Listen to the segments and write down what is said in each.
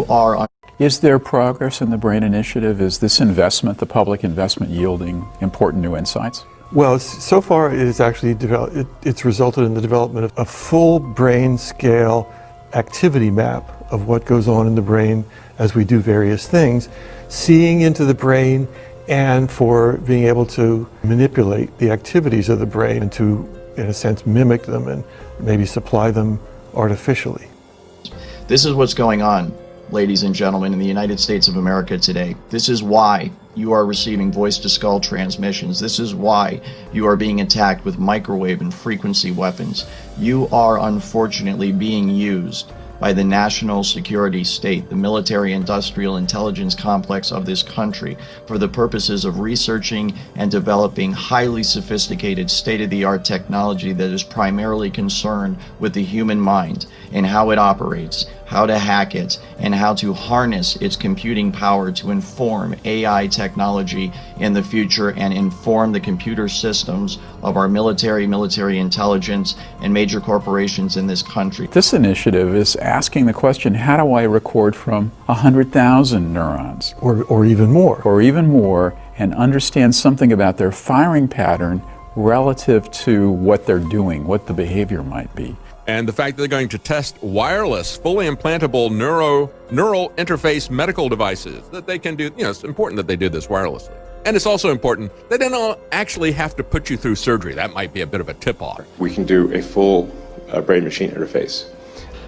are. Is there progress in the BRAIN initiative? Is this investment, the public investment, yielding important new insights? Well, so far it has actually it's resulted in the development of a full brain scale activity map of what goes on in the brain as we do various things, seeing into the brain and for being able to manipulate the activities of the brain and to, in a sense, mimic them and maybe supply them artificially. This is what's going on, ladies and gentlemen, in the United States of America today. This is why you are receiving voice-to-skull transmissions. This is why you are being attacked with microwave and frequency weapons. You are unfortunately being used by the national security state, the military-industrial intelligence complex of this country, for the purposes of researching and developing highly sophisticated state-of-the-art technology that is primarily concerned with the human mind and how it operates, how to hack it, and how to harness its computing power to inform AI technology in the future and inform the computer systems of our military intelligence, and major corporations in this country. This initiative is asking the question, how do I record from 100,000 neurons? Or even more. Or even more, and understand something about their firing pattern relative to what they're doing, what the behavior might be. And the fact that they're going to test wireless, fully implantable neural interface medical devices that they can do, it's important that they do this wirelessly. And it's also important that they don't actually have to put you through surgery. That might be a bit of a tip-off. We can do a full brain-machine interface.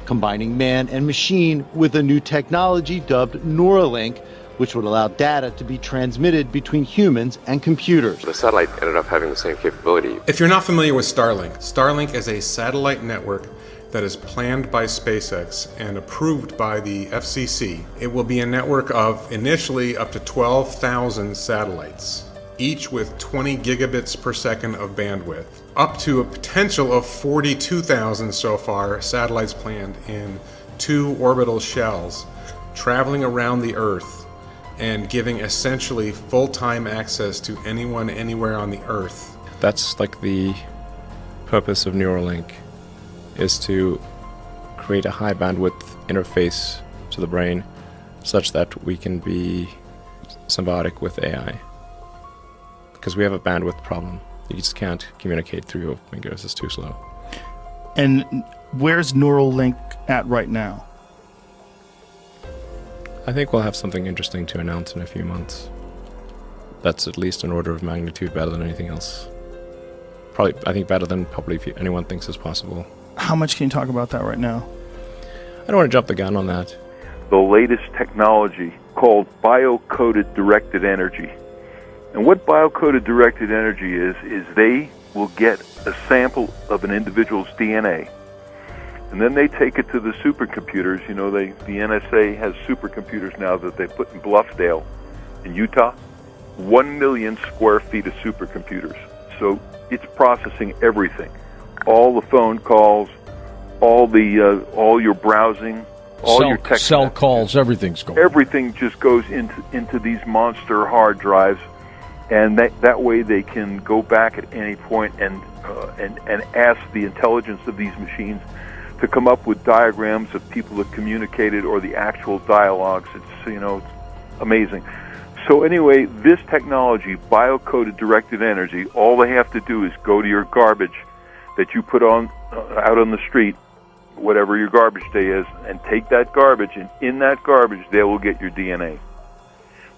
Combining man and machine with a new technology dubbed Neuralink, which would allow data to be transmitted between humans and computers. The satellite ended up having the same capability. If you're not familiar with Starlink, Starlink is a satellite network that is planned by SpaceX and approved by the FCC. It will be a network of initially up to 12,000 satellites, each with 20 gigabits per second of bandwidth, up to a potential of 42,000 so far satellites planned in 2 orbital shells, traveling around the Earth and giving essentially full-time access to anyone, anywhere on the Earth. That's like the purpose of Neuralink, is to create a high bandwidth interface to the brain such that we can be symbiotic with AI. Because we have a bandwidth problem. You just can't communicate through your fingers, it's too slow. And where's Neuralink at right now? I think we'll have something interesting to announce in a few months. That's at least an order of magnitude better than anything else. I think better than probably anyone thinks is possible. How much can you talk about that right now? I don't want to jump the gun on that. The latest technology called biocoded directed energy. And what biocoded directed energy is they will get a sample of an individual's DNA, and then they take it to the supercomputers. The NSA has supercomputers now that they put in Bluffdale in Utah. 1 million square feet of supercomputers. So it's processing everything. All the phone calls, all your browsing, all your text cell calls, everything's going. Everything just goes into these monster hard drives, and that way they can go back at any point and ask the intelligence of these machines to come up with diagrams of people that communicated or the actual dialogues. It's amazing. So anyway, this technology, biocoded directed energy, all they have to do is go to your garbage that you put on out on the street, whatever your garbage day is, and take that garbage, and in that garbage they will get your DNA.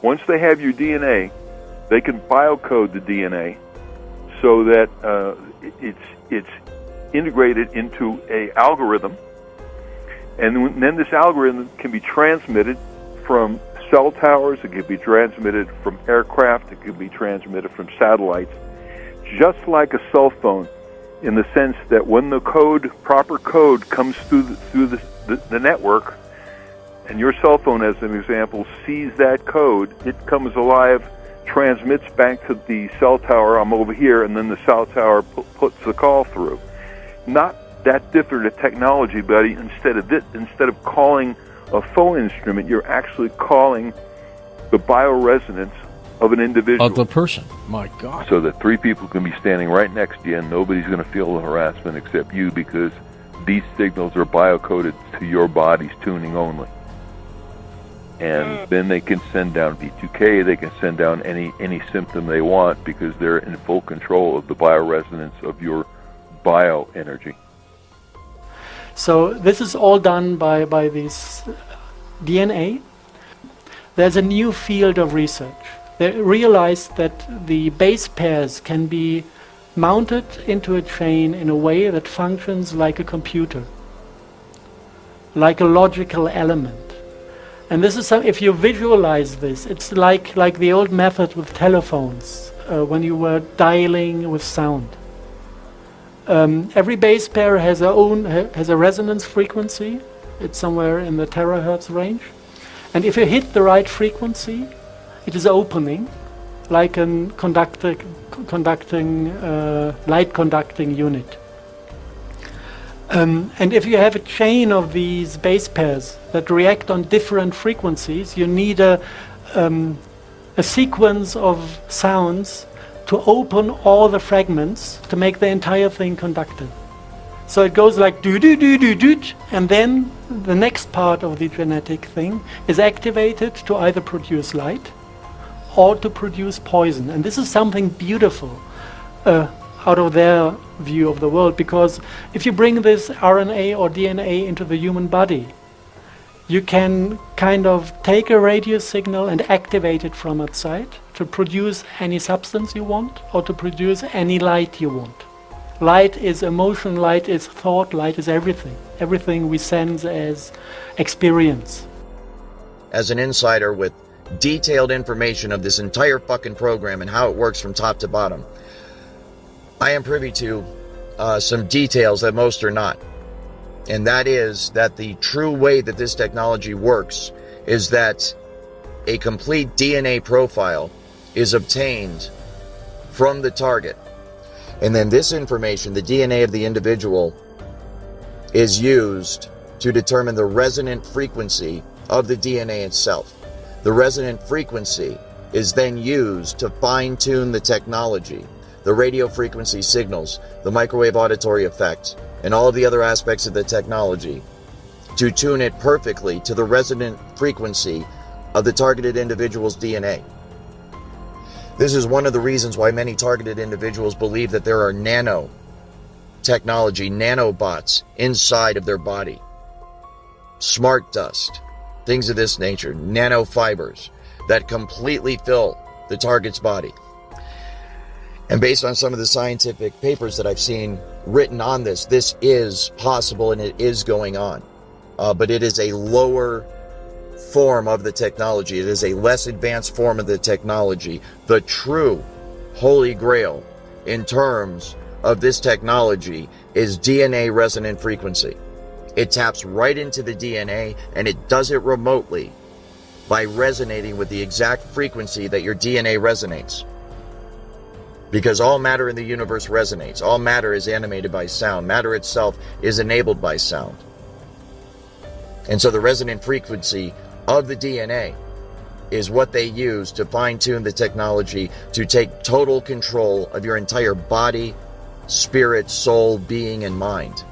Once they have your DNA, they can biocode the DNA so that it's integrated into a algorithm, and then this algorithm can be transmitted from cell towers, it can be transmitted from aircraft, it can be transmitted from satellites, just like a cell phone, in the sense that when the proper code comes through the network, and your cell phone, as an example, sees that code, it comes alive, transmits back to the cell tower, I'm over here, and then the cell tower puts the call through. Not that different a technology, but instead of calling a phone instrument, you're actually calling the bioresonance of an individual. Of the person. My God. So that 3 people can be standing right next to you and nobody's going to feel the harassment except you, because these signals are biocoded to your body's tuning only. and then they can send down V2K, they can send down any symptom they want because they're in full control of the bioresonance of your bioenergy. So this is all done by this DNA. There's a new field of research. They realized that the base pairs can be mounted into a chain in a way that functions like a computer, like a logical element. And this is if you visualize this, it's like the old method with telephones, when you were dialing with sound. Every base pair has a resonance frequency. It's somewhere in the terahertz range. And if you hit the right frequency, it is opening, like a light conducting unit. And if you have a chain of these base pairs that react on different frequencies, you need a sequence of sounds to open all the fragments to make the entire thing conductive. So it goes like do do do do do, and then the next part of the genetic thing is activated to either produce light or to produce poison. And this is something beautiful out of their view of the world, because if you bring this RNA or DNA into the human body, you can kind of take a radio signal and activate it from outside to produce any substance you want or to produce any light you want. Light is emotion, light is thought, light is everything. Everything we sense as experience. As an insider with detailed information of this entire fucking program and how it works from top to bottom, I am privy to some details that most are not. And that is that the true way that this technology works is that a complete DNA profile is obtained from the target. And then this information, the DNA of the individual, is used to determine the resonant frequency of the DNA itself. The resonant frequency is then used to fine-tune the technology, the radio frequency signals, the microwave auditory effect, and all of the other aspects of the technology to tune it perfectly to the resonant frequency of the targeted individual's DNA. This is one of the reasons why many targeted individuals believe that there are nanotechnology, nanobots inside of their body. Smart dust, things of this nature, nanofibers that completely fill the target's body. And based on some of the scientific papers that I've seen written on this, this is possible and it is going on. But it is a lower form of the technology. It is a less advanced form of the technology. The true holy grail in terms of this technology is DNA resonant frequency. It taps right into the DNA and it does it remotely by resonating with the exact frequency that your DNA resonates. Because all matter in the universe resonates. All matter is animated by sound. Matter itself is enabled by sound. And so the resonant frequency of the DNA is what they use to fine-tune the technology to take total control of your entire body, spirit, soul, being, and mind.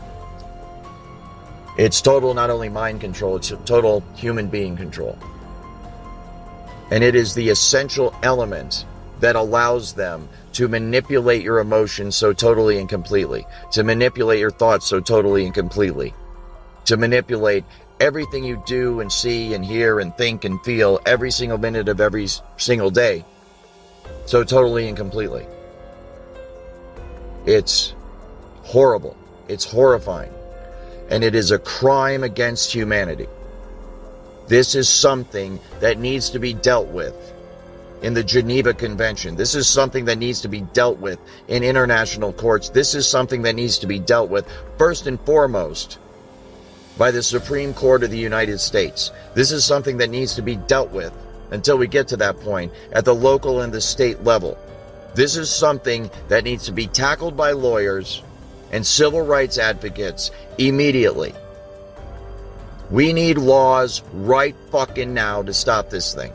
It's total not only mind control, it's total human being control. And it is the essential element that allows them to manipulate your emotions so totally and completely, to manipulate your thoughts so totally and completely, to manipulate everything you do and see and hear and think and feel every single minute of every single day so totally and completely. It's horrible. It's horrifying. And it is a crime against humanity. This is something that needs to be dealt with in the Geneva Convention. This is something that needs to be dealt with in international courts. This is something that needs to be dealt with first and foremost by the Supreme Court of the United States. This is something that needs to be dealt with until we get to that point at the local and the state level. This is something that needs to be tackled by lawyers and civil rights advocates immediately. We need laws right fucking now to stop this thing,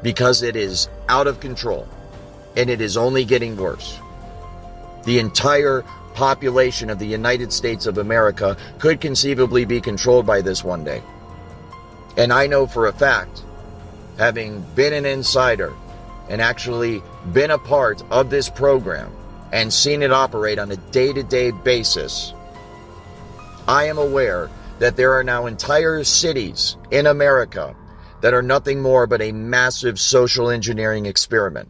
because it is out of control and it is only getting worse. The entire population of the United States of America could conceivably be controlled by this one day. And I know for a fact, having been an insider and actually been a part of this program and seen it operate on a day-to-day basis, I am aware that there are now entire cities in America that are nothing more but a massive social engineering experiment.